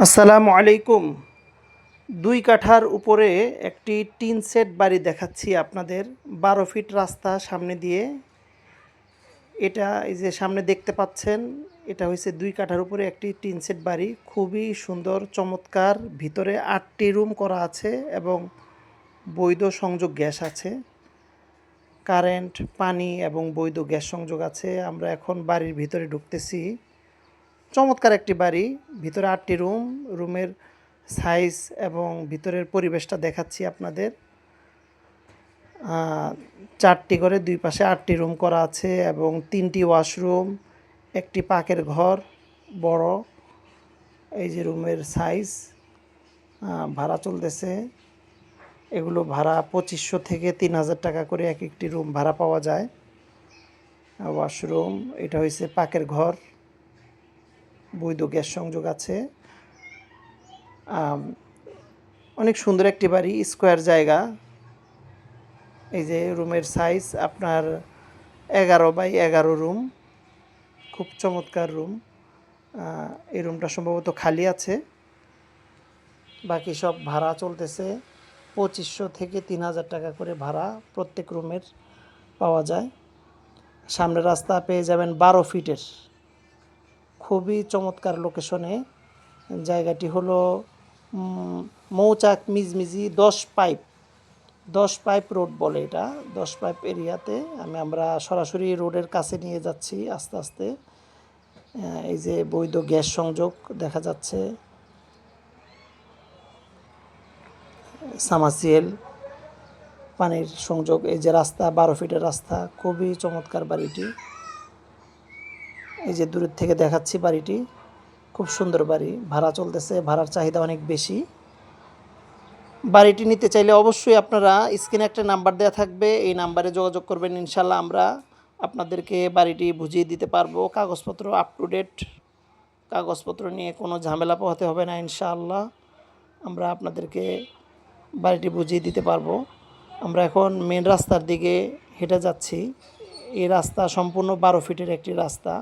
আসসালামু আলাইকুম। ২ কাঠার উপরে একটি টিন সেট বাড়ি দেখাচ্ছি আপনাদের। ১২ ফিট রাস্তা সামনে দিয়ে। এটা এই যে সামনে দেখতে পাচ্ছেন, এটা হইছে ২ কাঠার উপরে একটি টিন সেট বাড়ি। খুবই সুন্দর চমৎকার। ভিতরে ৮ টি রুম করা আছে এবং বৈধ সংযোগ গ্যাস আছে। কারেন্ট, পানি এবং বৈধ গ্যাস সংযোগ আছে। আমরা এখন বাড়ির ভিতরে ঢুকতেছি। চমৎকার একটি বাড়ি। ভিতরে ৮ টি রুম। রুমের সাইজ এবং ভিতরের পরিবেশটা দেখাচ্ছি আপনাদের। ৪ টি করে ২ পাশে ৮ টি রুম করা আছে এবং ৩ টি ওয়াশরুম, একটি পাকের ঘর বড়। এই যে রুমের সাইজ। ভাড়া চলতেছে। এগুলো ভাড়া ২৫০০ থেকে ৩,০০০ টাকা করে এক একটি রুম ভাড়া পাওয়া যায়। ওয়াশরুম, এটা হইছে পাকের ঘর, বৈধ গ্যাস সংযোগ আছে। অনেক সুন্দর একটি বাড়ি, স্কোয়ার জায়গা। এই যে রুমের সাইজ আপনার ১১x১১ রুম। খুব চমৎকার রুম। এই রুমটা সম্ভবত খালি আছে, বাকি সব ভাড়া চলতেছে। ২৫০০ থেকে ৩,০০০ টাকা করে ভাড়া প্রত্যেক রুমের পাওয়া যায়। সামনের রাস্তা পেয়ে যাবেন ১২ ফিটের। খুবই চমৎকার লোকেশনে। জায়গাটি হলো মৌচাক মিজমিজি ১০ পাইপ রোড বলে এটা। ১০ পাইপ এরিয়াতে আমরা সরাসরি রোডের কাছে নিয়ে যাচ্ছি আস্তে আস্তে। এই যে বৈধ গ্যাস সংযোগ দেখা যাচ্ছে, সামারসিয়েল পানির সংযোগ। এই যে রাস্তা, ১২ ফিটের রাস্তা। খুবই চমৎকার বাড়িটি। এই যে দূরের থেকে দেখাচ্ছি বাড়িটি। খুব সুন্দর বাড়ি। ভাড়া চলতেছে, ভাড়ার চাহিদা অনেক বেশি। বাড়িটি নিতে চাইলে অবশ্যই আপনারা স্ক্রিনে একটা নাম্বার দেওয়া থাকবে, এই নাম্বারে যোগাযোগ করবেন। ইনশাল্লাহ আমরা আপনাদেরকে বাড়িটি বুঝিয়ে দিতে পারবো। কাগজপত্র আপ টু ডেট, কাগজপত্র নিয়ে কোনো ঝামেলা পোহাতে হবে না। ইনশাআল্লাহ আমরা আপনাদেরকে বাড়িটি বুঝিয়ে দিতে পারবো। আমরা এখন মেন রাস্তার দিকে হেঁটে যাচ্ছি। এই রাস্তা সম্পূর্ণ ১২ ফিটের একটি রাস্তা।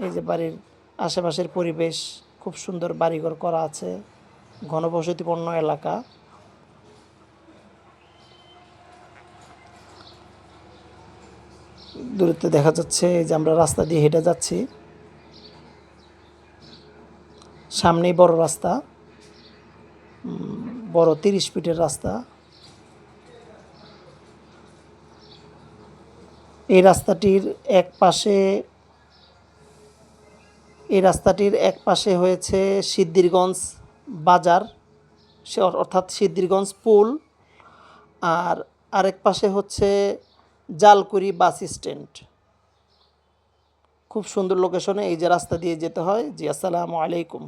এই যে বাড়ির আশেপাশের পরিবেশ খুব সুন্দর, বাড়িঘর করা আছে, ঘনবসতিপূর্ণ এলাকা। দূরত্বে দেখা যাচ্ছে এই যে আমরা রাস্তা দিয়ে হেঁটে যাচ্ছি। সামনেই বড় রাস্তা, বড় ৩০ ফিটের রাস্তা। এই রাস্তাটির এক পাশে হয়েছে সিদ্ধিরগঞ্জ বাজার, অর্থাৎ সিদ্ধিরগঞ্জ পুল, আর আরেক পাশে হচ্ছে জালকুড়ি বাস স্ট্যান্ড। খুব সুন্দর লোকেশনে এই যে রাস্তা দিয়ে যেতে হয়। জি, আসসালামু আলাইকুম।